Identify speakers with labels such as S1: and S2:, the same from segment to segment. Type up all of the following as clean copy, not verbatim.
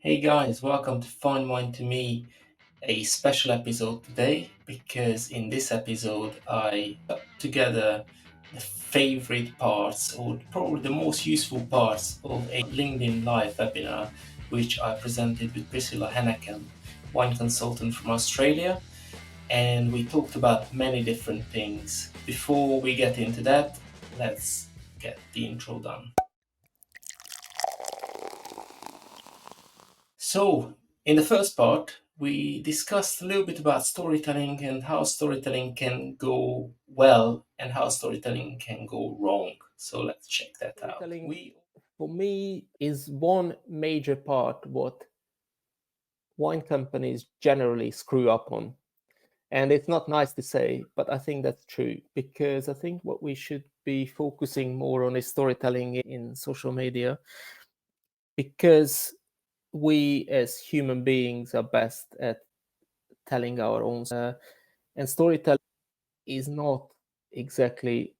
S1: Hey guys, welcome to Find Wine to Me, a special episode today because in this episode I put together the favorite parts or probably the most useful parts of a LinkedIn Live webinar which I presented with Priscilla Henneken, wine consultant from Australia, and we talked about many different things. Before we get into that, let's get the intro done. So, in the first part, we discussed a little bit about storytelling and how storytelling can go well and how storytelling can go wrong. So let's check that out.
S2: Storytelling, for me, is one major part what wine companies generally screw up on. And it's not nice to say, but I think that's true, because I think what we should be focusing more on is storytelling in social media, because we as human beings are best at telling our own and storytelling is not exactly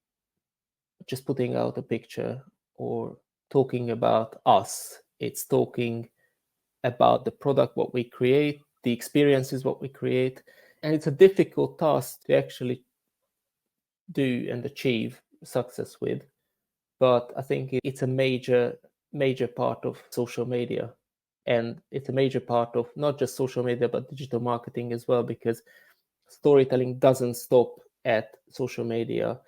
S2: just putting out a picture or talking about us. It's talking about the product, what we create, the experiences, what we create. And it's a difficult task to actually do and achieve success with. But I think it's a major part of social media. And it's a major part of not just social media, but digital marketing as well, because storytelling doesn't stop at social media.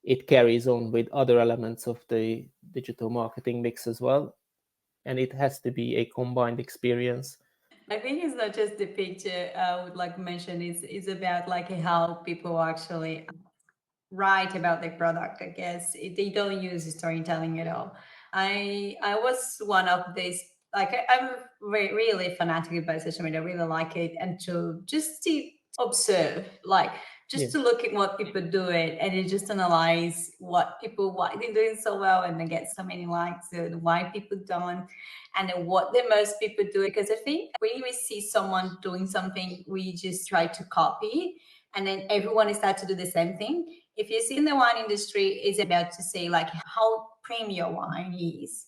S2: It carries on with other elements of the digital marketing mix as well. And it has to be a combined experience.
S3: I think it's not just the picture. I would like to mention is about like how people actually write about the product. I guess they don't use storytelling at all. I was one of these. Like I'm really fanatic about social media. I really like it, and to observe, like just to look at what people do it, and then just analyze why they're doing so well, and they get so many likes, and why people don't, and then what the most people do. Because I think when we see someone doing something, we just try to copy, and then everyone starts to do the same thing. If you see in the wine industry, it's about to say like how premium wine is,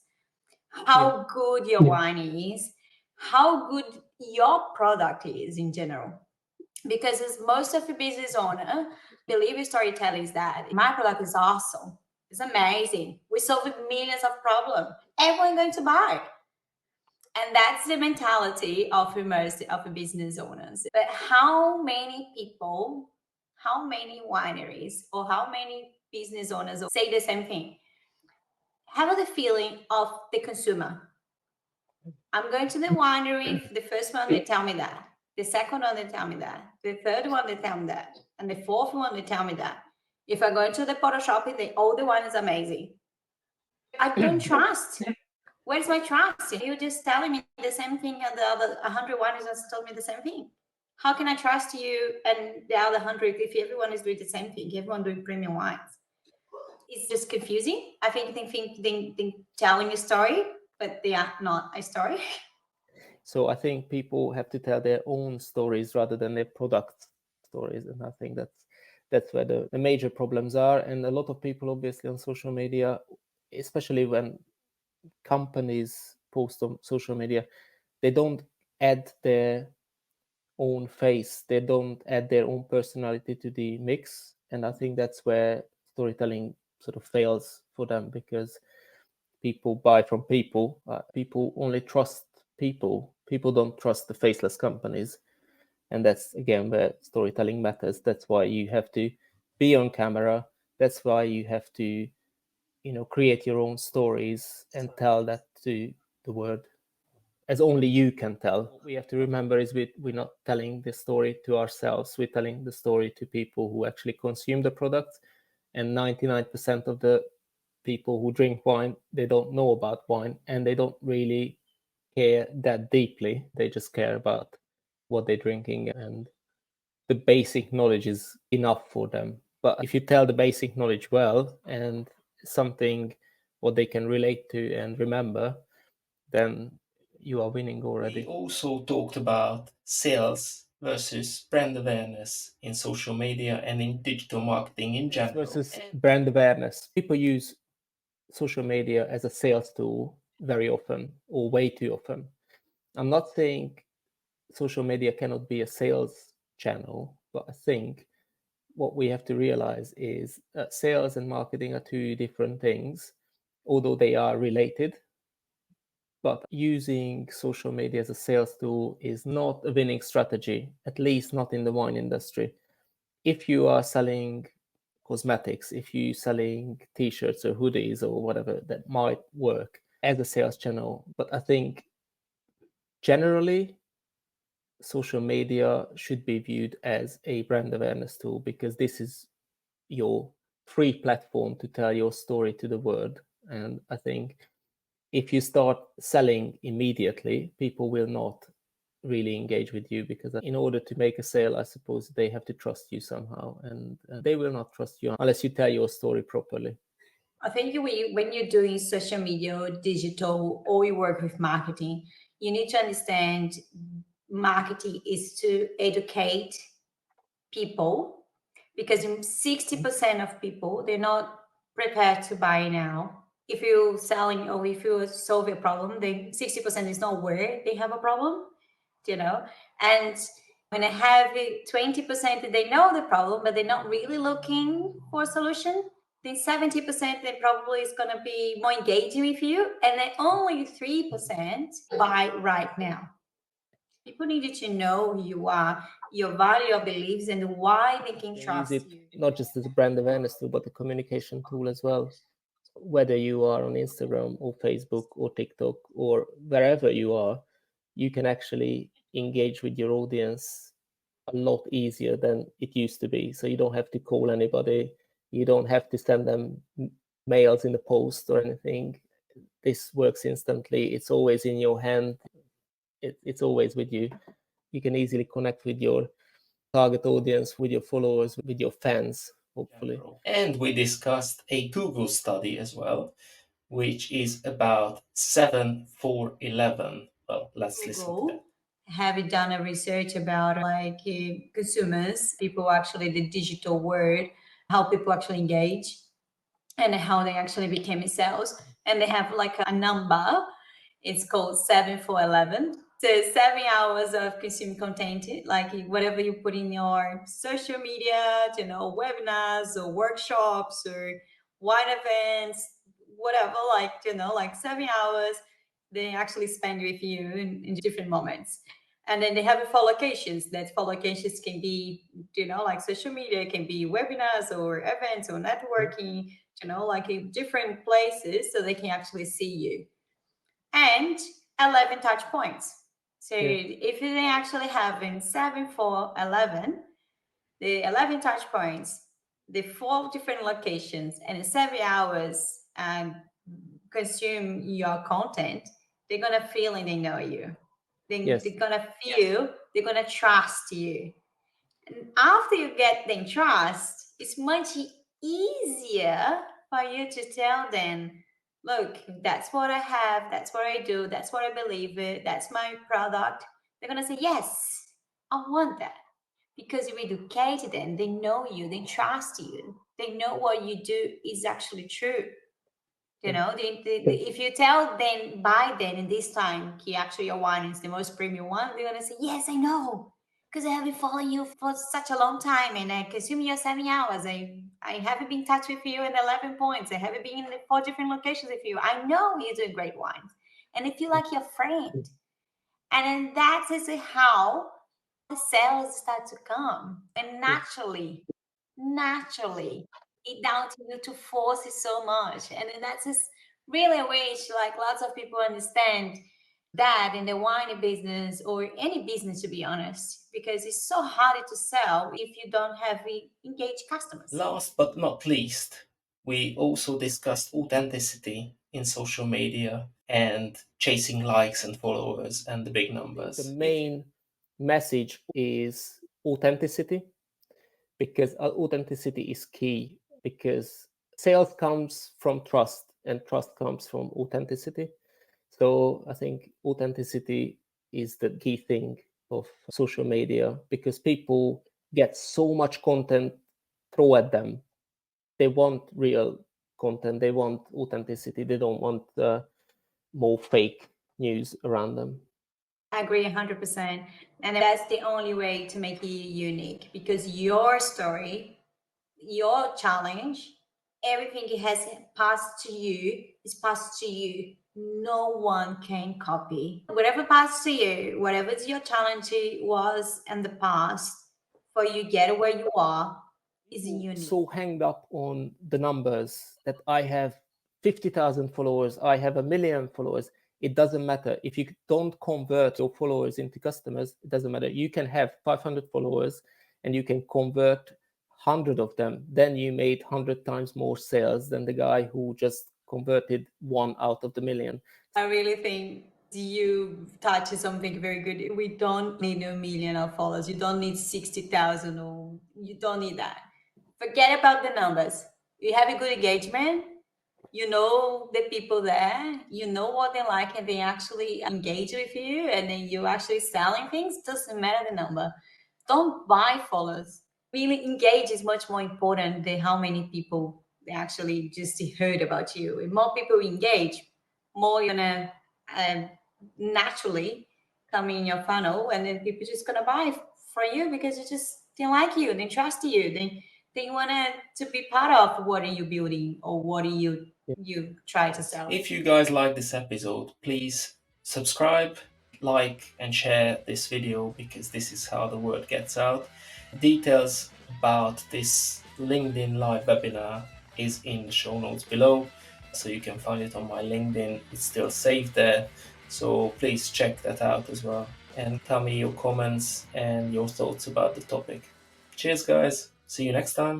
S3: how good your wine is, how good your product is in general. Because as most of the business owner believe storytelling is that my product is awesome, it's amazing, we solve millions of problems, everyone going to buy. And that's the mentality of most of the business owners. But how many people, how many wineries, or how many business owners say the same thing? Have the feeling of the consumer. I'm going to the winery. The first one, they tell me that. The second one, they tell me that. The third one, they tell me that. And the fourth one, they tell me that. If I go into the bottle shop, all the wine is amazing. I don't trust. Where's my trust? You're just telling me the same thing, and the other 100 wineries just told me the same thing. How can I trust you and the other 100 if everyone is doing the same thing? Everyone doing premium wines. It's just confusing. I think they think they telling a story, but they are not a story.
S2: So I think people have to tell their own stories rather than their product stories. And I think that's where the major problems are. And a lot of people, obviously, on social media, especially when companies post on social media, they don't add their own face. They don't add their own personality to the mix. And I think that's where storytelling sort of fails for them, because people buy from people. People only trust people. People don't trust the faceless companies. And that's, again, where storytelling matters. That's why you have to be on camera. That's why you have to, create your own stories and tell that to the world as only you can tell. What we have to remember is we're not telling the story to ourselves. We're telling the story to people who actually consume the product. And 99% of the people who drink wine, they don't know about wine, and they don't really care that deeply. They just care about what they're drinking, and the basic knowledge is enough for them. But if you tell the basic knowledge well, and something what they can relate to and remember, then you are winning already.
S1: We also talked about sales versus brand awareness in social media and in digital marketing in general.
S2: Versus brand awareness. People use social media as a sales tool very often, or way too often. I'm not saying social media cannot be a sales channel, but I think what we have to realize is sales and marketing are two different things, although they are related. But using social media as a sales tool is not a winning strategy, at least not in the wine industry. If you are selling cosmetics, if you're selling t-shirts or hoodies or whatever, that might work as a sales channel. But I think generally, social media should be viewed as a brand awareness tool, because this is your free platform to tell your story to the world. And I think if you start selling immediately, people will not really engage with you, because in order to make a sale, I suppose they have to trust you somehow, and they will not trust you unless you tell your story properly.
S3: I think when you're doing social media or digital, or you work with marketing, you need to understand marketing is to educate people, because 60% of people, they're not prepared to buy now. If you're selling or if you solve a problem, then 60% is not aware they have a problem, and when I have 20% they know the problem, but they're not really looking for a solution, then 70% then probably is going to be more engaging with you, and then only 3% buy right now. People needed to know who you are, your value, your beliefs, and why they can trust
S2: use it
S3: you.
S2: not just as a brand awareness tool, but a communication tool as well. Whether you are on Instagram or Facebook or TikTok or wherever you are, you can actually engage with your audience a lot easier than it used to be. So you don't have to call anybody. You don't have to send them mails in the post or anything. This works instantly. It's always in your hand. It's always with you. You can easily connect with your target audience, with your followers, with your fans, hopefully.
S1: And we discussed a Google study as well, which is about 7 for 11. Well, let's listen to that.
S3: Have you done a research about consumers, people actually, the digital world, how people actually engage and how they actually became sales? And they have like a number. It's called 7 for 11. So 7 hours of consumer content, like whatever you put in your social media, webinars or workshops or wine events, whatever, like 7 hours they actually spend with you in different moments. And then they have follow locations. That follow locations can be, like social media, it can be webinars or events or networking, like in different places, so they can actually see you. And 11 touch points. So if they actually have in 7 for 11, the 11 touch points, the 4 different locations, and in 7 hours and consume your content, they're gonna feel and they know you. They're gonna feel, they're gonna trust you. And after you get them trust, it's much easier for you to tell them, look, that's what I have, that's what I do, that's what I believe in, that's my product. They're gonna say, yes, I want that. Because you educated them, they know you, they trust you, they know what you do is actually true. If you tell them buy then in this time, actually your wine is the most premium one, they're gonna say, yes, I know, because I have been following you for such a long time and I consume your 7 hours. I haven't been in touch with you in 11 points. I haven't been in 4 different locations with you. I know you're doing great wines and I feel like your friend. And then that is how the sales start to come. And naturally, it down to you to force it so much. And then that's just really which like lots of people understand that in the wine business or any business, to be honest, because it's so hard to sell if you don't have engaged customers.
S1: Last but not least, we also discussed authenticity in social media and chasing likes and followers and the big numbers.
S2: The main message is authenticity, because authenticity is key, because sales comes from trust and trust comes from authenticity. So I think authenticity is the key thing of social media, because people get so much content thrown at them. They want real content, they want authenticity, they don't want more fake news around them.
S3: I agree 100%. And that's the only way to make you unique, because your story, your challenge, everything it has passed to you is passed to you. No one can copy. Whatever passed to you, whatever your challenge was in the past, for you get where you are, is unique.
S2: So hanged up on the numbers that I have 50,000 followers, I have 1 million followers. It doesn't matter. If you don't convert your followers into customers, it doesn't matter. You can have 500 followers and you can convert 100 of them. Then you made 100 times more sales than the guy who just converted 1 out of the 1 million.
S3: I really think you touch something very good. We don't need 1 million of followers. You don't need 60,000, or you don't need that. Forget about the numbers. You have a good engagement. You know the people there. You know what they like, and they actually engage with you, and then you actually selling things. Doesn't matter the number. Don't buy followers. Really engage is much more important than how many people they actually just heard about you. If more people engage, more you're gonna naturally come in your funnel, and then people just gonna buy for you because they like you, they trust you, they want to be part of what are you building or what are you try to sell.
S1: If you guys like this episode, please subscribe, like and share this video, because this is how the word gets out. Details about this LinkedIn live webinar is in the show notes below, so you can find it on my LinkedIn. It's still saved there, so please check that out as well, and tell me your comments and your thoughts about the topic. Cheers guys, see you next time.